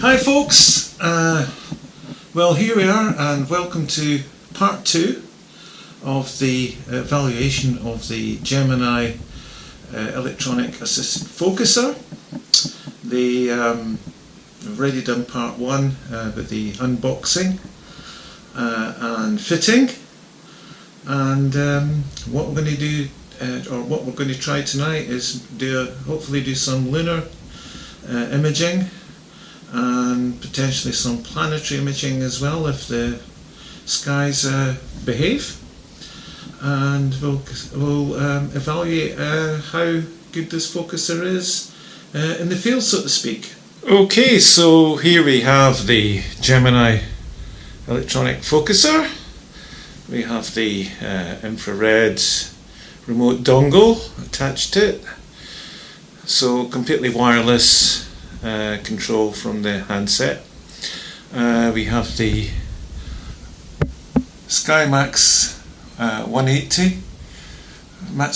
Hi folks, well here we are and welcome to part 2 of the evaluation of the Gemini electronic assisted focuser. We've already done part 1 with the unboxing and fitting, and what we're going to do or what we're going to try tonight is hopefully do some lunar imaging and potentially some planetary imaging as well if the skies behave, and we'll evaluate how good this focuser is in the field, so to speak. Okay, so here we have the Gemini electronic focuser. We have the infrared remote dongle attached to it, so completely wireless control from the handset. We have the Skymax 180 Mak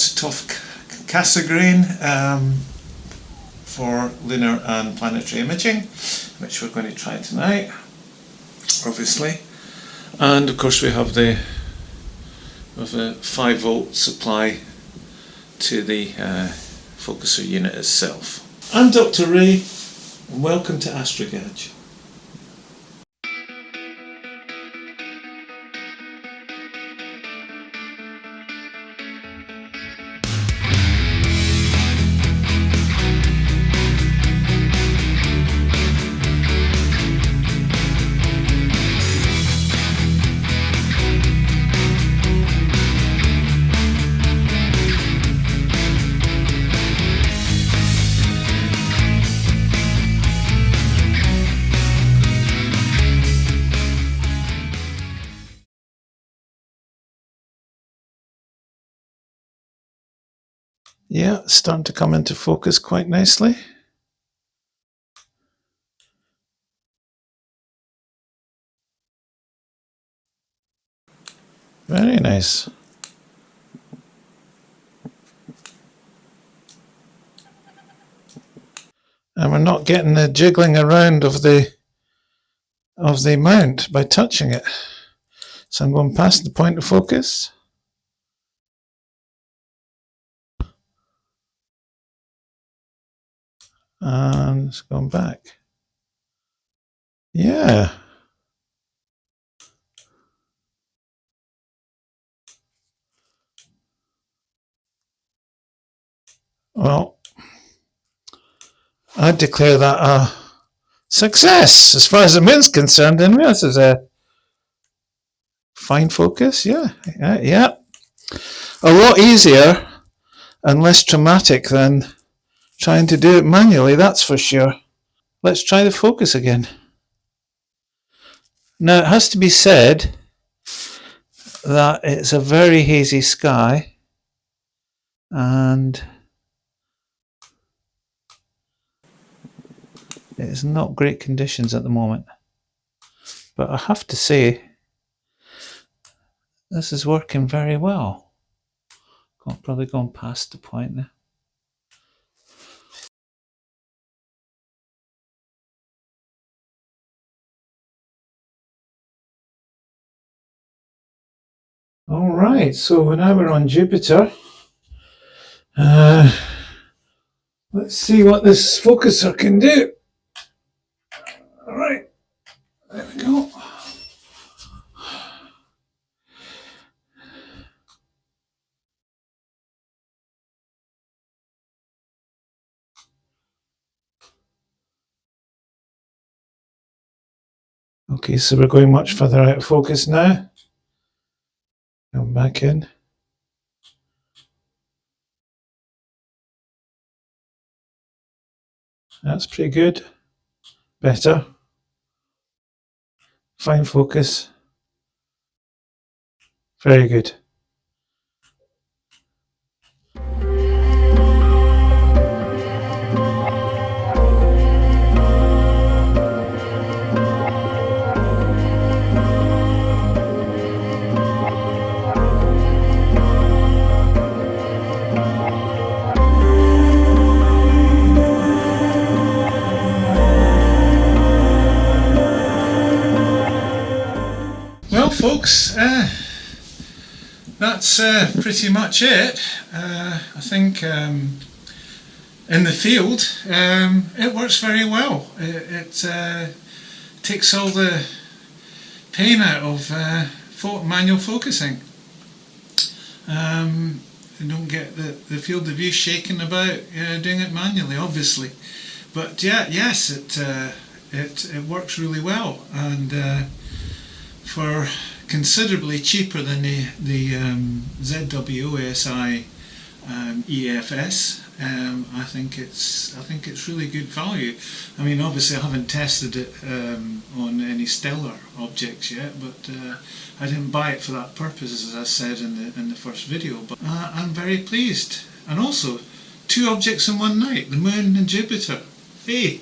Cass for lunar and planetary imaging, which we're going to try tonight, obviously. And of course we have a 5-volt supply to the focuser unit itself. I'm Dr. Ray, and welcome to AstroGadge. Yeah, it's starting to come into focus quite nicely. Very nice. And we're not getting the jiggling around of the mount by touching it. So I'm going past the point of focus. And it's going back. Yeah. Well, I'd declare that a success as far as the moon's concerned. Anyway, this is a fine focus. Yeah. A lot easier and less traumatic than trying to do it manually, that's for sure. Let's try the focus again. Now, it has to be said that it's a very hazy sky and it's not great conditions at the moment. But I have to say, this is working very well. Probably gone past the point there. Alright, so now we're on Jupiter. Let's see what this focuser can do. Alright, there we go. Okay, so we're going much further out of focus now. Come back in. That's pretty good. Better. Fine focus. Very good. folks, that's pretty much it. I think in the field it works very well. It takes all the pain out of manual focusing. You don't get the field of view shaking about doing it manually, obviously. But yeah, yes, it works really well, and for considerably cheaper than the ZWOSI EAFS. I think it's really good value. I mean, obviously I haven't tested it on any stellar objects yet, but I didn't buy it for that purpose, as I said in the first video. But I'm very pleased. And also, 2 objects in one night: the Moon and Jupiter. Hey,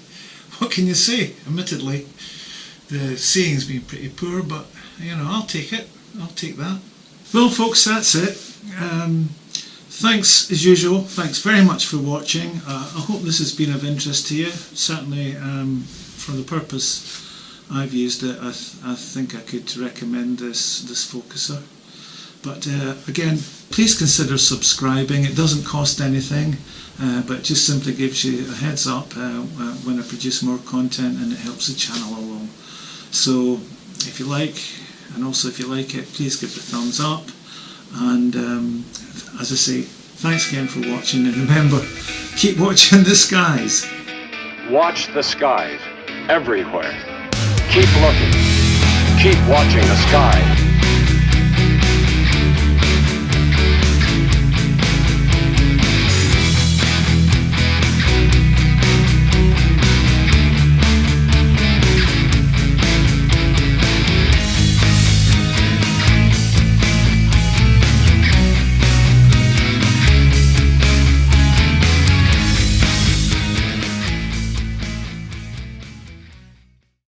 what can you say? Admittedly, the seeing's been pretty poor, but you know, I'll take it. I'll take that. Well, folks, that's it. Thanks as usual. Thanks very much for watching. I hope this has been of interest to you. Certainly, for the purpose I've used it, I think I could recommend this focuser. But again, please consider subscribing. It doesn't cost anything, but it just simply gives you a heads up when I produce more content, and it helps the channel along. So if you like, and also if you like it, please give it a thumbs up. And as I say, thanks again for watching, and remember, keep watching the skies. Watch the skies everywhere. Keep looking. Keep watching the skies.